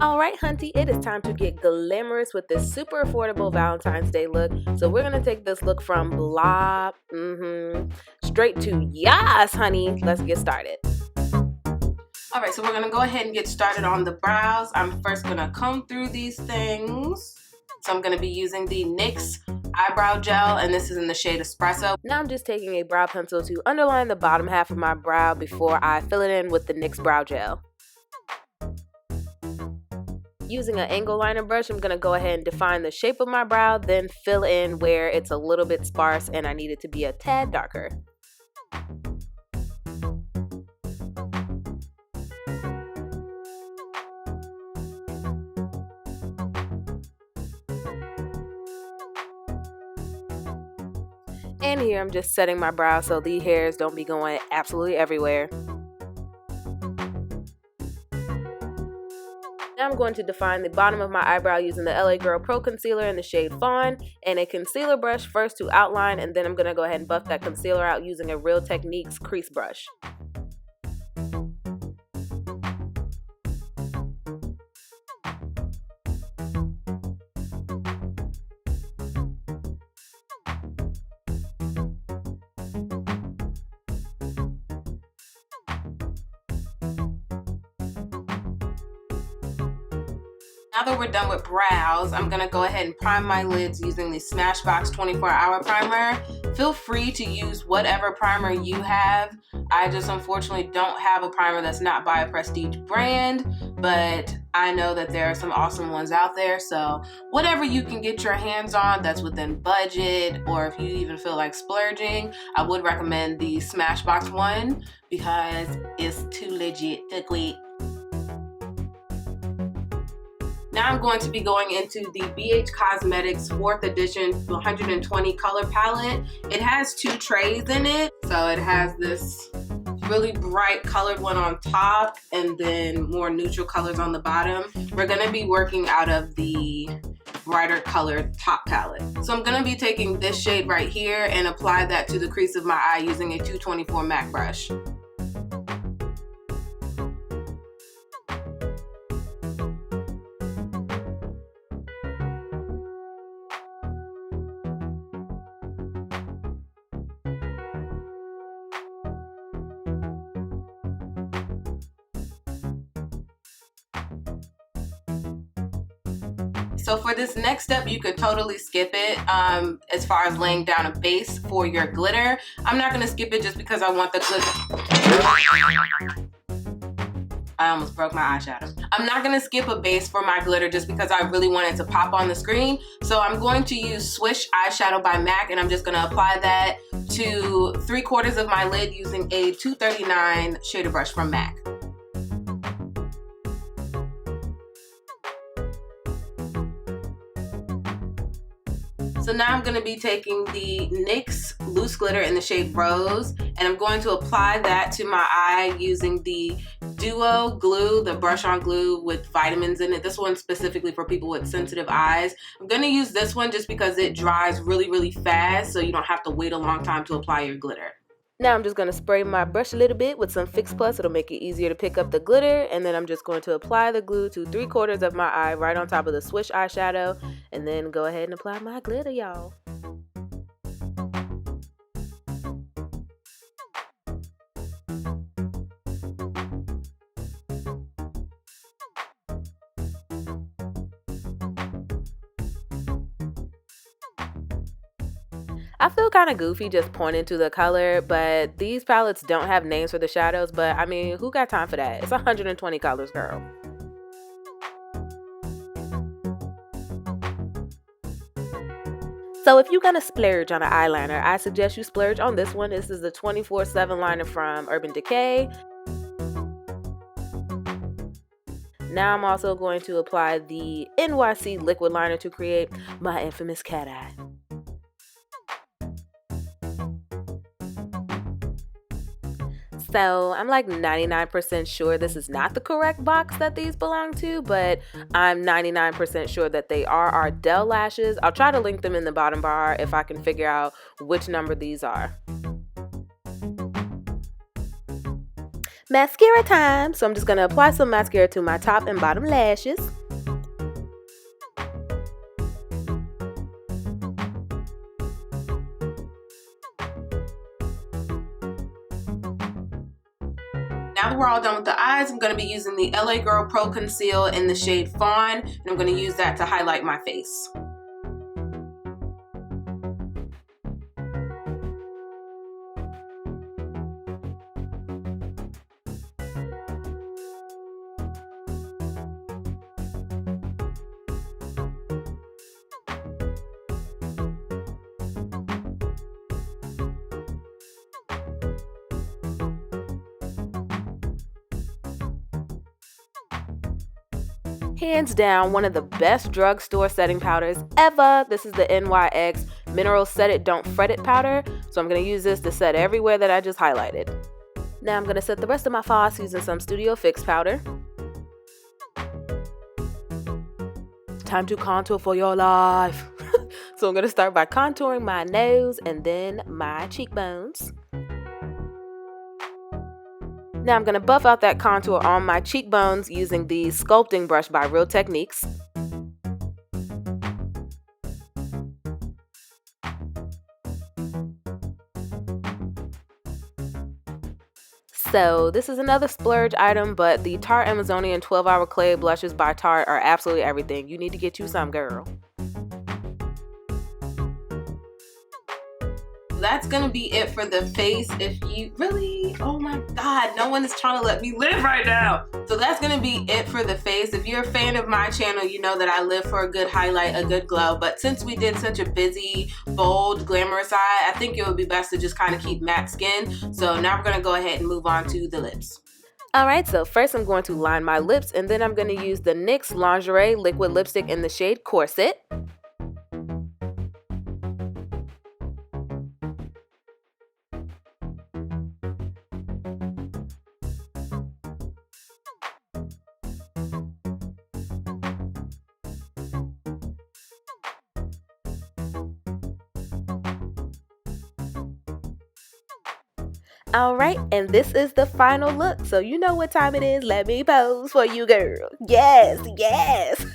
Alright hunty, it is time to get glamorous with this super affordable Valentine's Day look. So we're going to take this look from blah, straight to yes honey. Let's get started. Alright, so we're going to go ahead and get started on the brows. I'm first going to comb through these things. So I'm going to be using the NYX Eyebrow Gel, and this is in the shade Espresso. Now I'm just taking a brow pencil to underline the bottom half of my brow before I fill it in with the NYX Brow Gel. Using an angle liner brush, I'm going to go ahead and define the shape of my brow, then fill in where it's a little bit sparse and I need it to be a tad darker. And here I'm just setting my brow so the hairs don't be going absolutely everywhere. Now I'm going to define the bottom of my eyebrow using the LA Girl Pro Concealer in the shade Fawn and a concealer brush first to outline, and then I'm going to go ahead and buff that concealer out using a Real Techniques crease brush. Now that we're done with brows, I'm going to go ahead and prime my lids using the Smashbox 24-hour primer. Feel free to use whatever primer you have. I just unfortunately don't have a primer that's not by a prestige brand, but I know that there are some awesome ones out there. So whatever you can get your hands on that's within budget, or if you even feel like splurging, I would recommend the Smashbox one because it's too legit to quit. Now I'm going to be going into the BH Cosmetics 4th edition 120 color palette. It has 2 trays in it. So it has this really bright colored one on top and then more neutral colors on the bottom. We're going to be working out of the brighter colored top palette. So I'm going to be taking this shade right here and apply that to the crease of my eye using a 224 MAC brush. So for this next step, you could totally skip it as far as laying down a base for your glitter. I'm not going to skip it just because I want the glitter. I almost broke my eyeshadow. I'm not going to skip a base for my glitter just because I really want it to pop on the screen. So I'm going to use Swish Eyeshadow by MAC, and I'm just going to apply that to 3/4 of my lid using a 239 shader brush from MAC. So now I'm going to be taking the NYX loose glitter in the shade Rose, and I'm going to apply that to my eye using the Duo glue, the brush-on glue with vitamins in it. This one's specifically for people with sensitive eyes. I'm going to use this one just because it dries really, really fast, so you don't have to wait a long time to apply your glitter. Now I'm just going to spray my brush a little bit with some Fix Plus. It'll make it easier to pick up the glitter, and then I'm just going to apply the glue to 3/4 of my eye right on top of the Swish eyeshadow, and then go ahead and apply my glitter, y'all. I feel kind of goofy just pointing to the color, but these palettes don't have names for the shadows, but I mean, who got time for that? It's 120 colors, girl. So if you're gonna splurge on an eyeliner, I suggest you splurge on this one. This is the 24/7 liner from Urban Decay. Now I'm also going to apply the NYC liquid liner to create my infamous cat eye. So I'm like 99% sure this is not the correct box that these belong to, but I'm 99% sure that they are Idole lashes. I'll try to link them in the bottom bar if I can figure out which number these are. mascara time. So I'm just going to apply some mascara to my top and bottom lashes. Now that we're all done with the eyes, I'm going to be using the LA Girl Pro Conceal in the shade Fawn, and I'm going to use that to highlight my face. Hands down, one of the best drugstore setting powders ever. This is the NYX Mineral Set It Don't Fret It powder. So I'm going to use this to set everywhere that I just highlighted. Now I'm going to set the rest of my face using some Studio Fix powder. Time to contour for your life. So I'm going to start by contouring my nose and then my cheekbones. Now I'm going to buff out that contour on my cheekbones using the sculpting brush by Real Techniques. So this is another splurge item, but the Tarte Amazonian 12-Hour Clay blushes by Tarte are absolutely everything. You need to get you some, girl. That's gonna be it for the face. If you really, oh my god, no one is trying to let me live right now. So that's gonna be it for the face. If you're a fan of my channel, you know that I live for a good highlight, a good glow. But since we did such a busy, bold, glamorous eye, I think it would be best to just kind of keep matte skin. So now we're gonna go ahead and move on to the lips. Alright, so first I'm going to line my lips, and then I'm going to use the NYX Lingerie Liquid Lipstick in the shade Corset. Alright, and this is the final look. So you know what time it is. Let me pose for you, girl. Yes, yes.